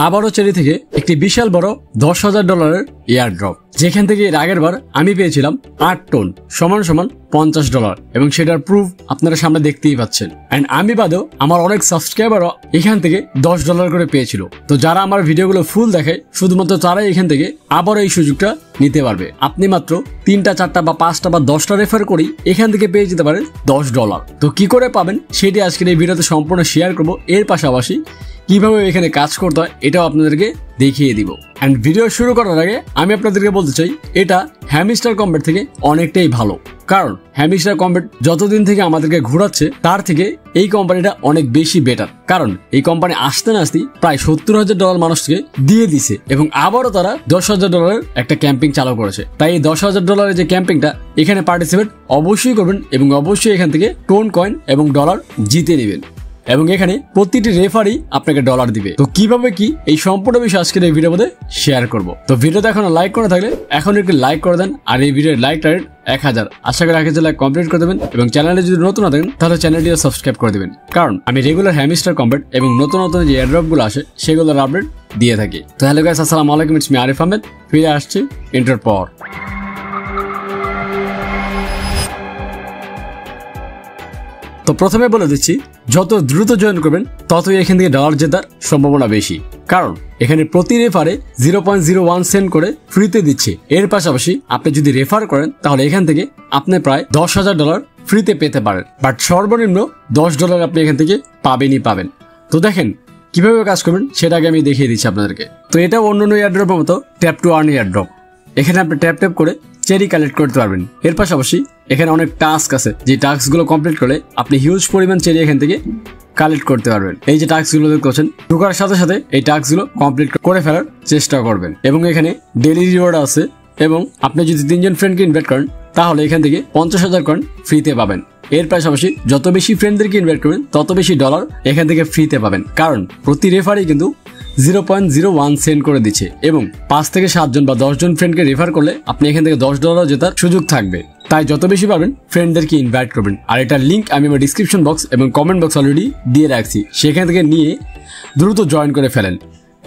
আবারও চেরি থেকে একটি বিশাল বড় $10,000 এয়ার ড্রপ, যেখান থেকে এর আগের বার আমি পেয়েছিলাম 8 টন সমান সমান $50 এবং সেটার প্রুফ আপনারা সামনে দেখতেই পাচ্ছেন। এন্ড আমি বাদেও আমার অনেক সাবস্ক্রাইবারও এখান থেকে $10 করে পেয়েছিল। তো যারা আমার ভিডিওগুলো ফুল দেখে শুধুমাত্র তারাই এখান থেকে আবার এই সুযোগটা নিতে পারবে। আপনি মাত্র 3টা 4টা বা 5টা বা 10টা রেফার করেই এখান থেকে পেয়ে যেতে পারেন $10। তো কি করে পাবেন সেটি আজকের এই ভিডিওতে সম্পূর্ণ শেয়ার করবো। এর পাশাপাশি কিভাবে এখানে কাজ করতে হয় এটাও আপনাদেরকে দেখিয়ে দিব। এন্ড ভিডিও শুরু করার আগে আমি আপনাদেরকে বলতে চাই, এটা হ্যামস্টার কম্বেট থেকে অনেকটাই ভালো। কারণ হ্যামস্টার কম্বেট যতদিন থেকে আমাদেরকে ঘোরাচ্ছে তার থেকে এই কোম্পানিটা অনেক বেশি বেটার। কারণ এই কোম্পানি আসতে না আসতেই প্রায় $70,000 মানুষকে দিয়ে দিছে এবং আবারও তারা $10,000 একটা ক্যাম্পিং চালু করেছে। তাই এই $10,000 যে ক্যাম্পিংটা এখানে পার্টিসিপেট অবশ্যই করবেন এবং অবশ্যই এখান থেকে টোন কয়েন এবং ডলার জিতে নেবেন এবং এখানে প্রতিটি রেফারই আপনাকে ডলার দিবে। তো কিভাবে কি এই সম্পূর্ণ বিষয় আজকের এই ভিডিওর মধ্যে শেয়ার করব। তো ভিডিওতে এখনো লাইক করে থাকলে এখন একটু লাইক করে দেন আর এই ভিডিওর লাইক টার্গেট 1000। আশা করি 1000 লাইক কমপ্লিট করে দেবেন এবং চ্যানেলে যদি নতুন না থাকেন তাহলে চ্যানেলটিও সাবস্ক্রাইব করে দেবেন। কারণ আমি রেগুলার হ্যামস্টার কম্বেট এবং নতুন নতুন যে এয়ারড্রপ গুলো আসে সেগুলোর আপডেট দিয়ে থাকি। তো হ্যালো গাইস, আসসালামু আলাইকুম, ইটস মি আরিফ আহমেদ। ফিরে আসছি ইন্টার পর। তো প্রথমে বলে দিচ্ছি, যত দ্রুত জয়েন করবেন ততই এখান থেকে ডলার জেতার সম্ভাবনা বেশি। কারণ এখানে প্রতি রেফারে 0.01 সেন্ট করে ফ্রিতে দিচ্ছে। এর পাশাপাশি আপনি যদি রেফার করেন তাহলে এখান থেকে আপনি প্রায় $10,000 ফ্রিতে পেতে পারেন। বাট সর্বনিম্ন $10 আপনি এখান থেকে পাবেন। তো দেখেন কিভাবে কাজ করবেন সেটা আগে আমি দেখিয়ে দিচ্ছি আপনাদেরকে। তো এটা অন্যান্য এয়ারড্রপের মতো ট্যাপ টু আর্ন এয়ারড্রপ। এখানে আপনি ট্যাপ করে চেরি কালেক্ট করতে পারবেন। এর পাশাপাশি এখানে অনেক টাস্ক আছে, যে টাস্ক গুলো কমপ্লিট করলে আপনি হিউজ পরিমাণ চেরি এখান থেকে কালেক্ট করতে পারবেন। এই যে টাস্ক গুলো দেখছেন, ঢোকার সাথে সাথে এই টাস্ক গুলো কমপ্লিট করে ফেলার চেষ্টা করবেন এবং এখানে ডেইলি রিওয়ার্ড আছে এবং আপনি যদি 3 জন ফ্রেন্ডকে ইনভাইট করেন তাহলে এখান থেকে 50,000 কয়েন ফ্রিতে পাবেন। এর পাশাপাশি যত বেশি ফ্রেন্ডদেরকে ইনভাইট করবেন তত বেশি ডলার এখান থেকে ফ্রিতে পাবেন। কারণ প্রতি রেফারই কিন্তু 0.01 সেন্ট করে দিচ্ছে এবং 5 থেকে 7 জন বা 10 জন ফ্রেন্ডকে রেফার করলে আপনি এখান থেকে $10 জেতার সুযোগ থাকবে। তাই যত বেশি পারবেন ফ্রেন্ডদেরকে ইনভাইট করবেন। আর এটার লিঙ্ক আমি আমার ডিসক্রিপশন বক্স এবং কমেন্ট বক্স অলরেডি দিয়ে রাখছি, সেখান থেকে নিয়ে দ্রুত জয়েন করে ফেলেন।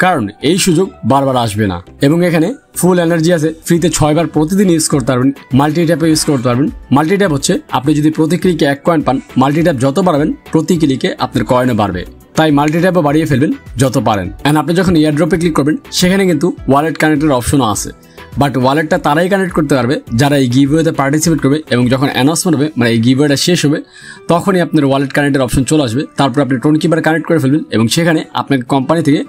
কারণ এই সুযোগ বারবার আসবে না এবং এখানে ফুল এনার্জি আছে। ফ্রিতে 6 বার প্রতিদিন ইউজ করতে পারবেন। মাল্টি ট্যাপে ইউজ করতে পারবেন। মাল্টি ট্যাপ হচ্ছে আপনি যদি প্রতি ক্লিকে 1 কয়েন পান, মাল্টি ট্যাপ যত বাড়াবেন প্রতি ক্লিকে আপনার কয়েনও বাড়বে। তাই মাল্টি ট্যাপও বাড়িয়ে ফেলবেন যত পারেন। এন্ড আপনি যখন এয়ারড্রপে ক্লিক করবেন সেখানে কিন্তু ওয়ালেট কানেক্টের অপশনও আছে। বাট ওয়ালেটটা তারাই কানেক্ট করতে পারবে যারা এই গিভওয়েতে পার্টিসিপেট করবে এবং যখন অ্যানাউন্সমেন্ট হবে মানে এই গিভওয়েটা শেষ হবে তখনই আপনার ওয়ালেট কানেক্টের অপশন চলে আসবে। তারপর আপনি টোন কিপার কানেক্ট করে ফেলবেন এবং সেখানে আপনাকে কোম্পানি থেকে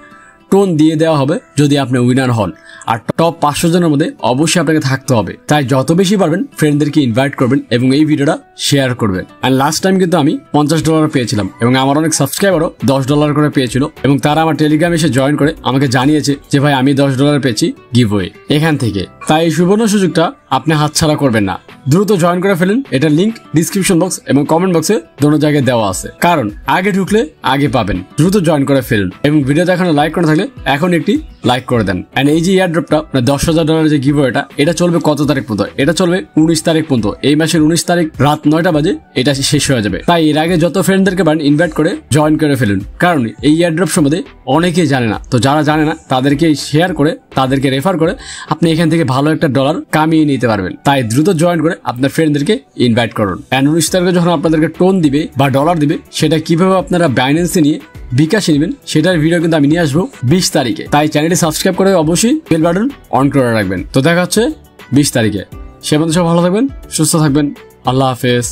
টোন দিয়ে দেওয়া হবে যদি আপনি উইনার হন। আর টপ 500 জনের মধ্যে অবশ্যই আপনাকে থাকতে হবে। তাই যত বেশি পারবেন ফ্রেন্ডদেরকে ইনভাইট করবেন এবং এই ভিডিওটা শেয়ার করবেন। এন্ড লাস্ট টাইম কিন্তু আমি $50 পেয়েছিলাম এবং আমার অনেক সাবস্ক্রাইবারও $10 করে পেয়েছিল এবং তারা আমার টেলিগ্রামে এসে জয়েন করে আমাকে জানিয়েছে যে ভাই আমি $10 পেয়েছি গিভওয়ে এখান থেকে। তাই এই সুবর্ণ সুযোগটা আপনি হাতছাড়া করবেন না, দ্রুত জয়েন করে ফেলেন। এটার লিঙ্ক ডিসক্রিপশন বক্স এবং কমেন্ট বক্সে দোনো জায়গায় দেওয়া আছে। কারণ আগে ঢুকলে আগে পাবেন, দ্রুত জয়েন করে ফেলুন এবং ভিডিওতে এখনো লাইক করে থাকলে এখন একটি লাইক করে দেন। এন্ড এই যে এয়ারড্রপটা $10,000 যে গিভওয়েটা এটা চলবে কত তারিখ পর্যন্ত? এটা চলবে 19 তারিখ পর্যন্ত। এই মাসের 19 তারিখ রাত 9টা বাজে এটা শেষ হয়ে যাবে। তাই এর আগে যত ফ্রেন্ডদেরকে পারেন ইনভাইট করে জয়েন করে ফেলুন। কারণ এই এয়ারড্রপ সম্বন্ধে অনেকেই জানে না। তো যারা জানে না তাদেরকে শেয়ার করে তাদেরকে রেফার করে আপনি এখান থেকে ভালো একটা ডলার কামিয়ে নিতে পারবেন। তাই দ্রুত জয়েন করে আপনার ফ্রেন্ডদেরকে ইনভাইট করুন। এন্ড 19 তারিখে যখন আপনাদেরকে টোন দিবে বা ডলার দিবে সেটা কিভাবে আপনারা বাইন্যান্সে নিয়ে বিকাশে নেবেন সেটার ভিডিও কিন্তু আমি নিয়ে আসবো 20 তারিখে। তাই চ্যানেলটি সাবস্ক্রাইব করে অবশ্যই বেল বাটন অন করে রাখবেন। তো দেখা হচ্ছে 20 তারিখে। সে পর্যন্ত সব ভালো থাকবেন, সুস্থ থাকবেন। আল্লাহ হাফেজ।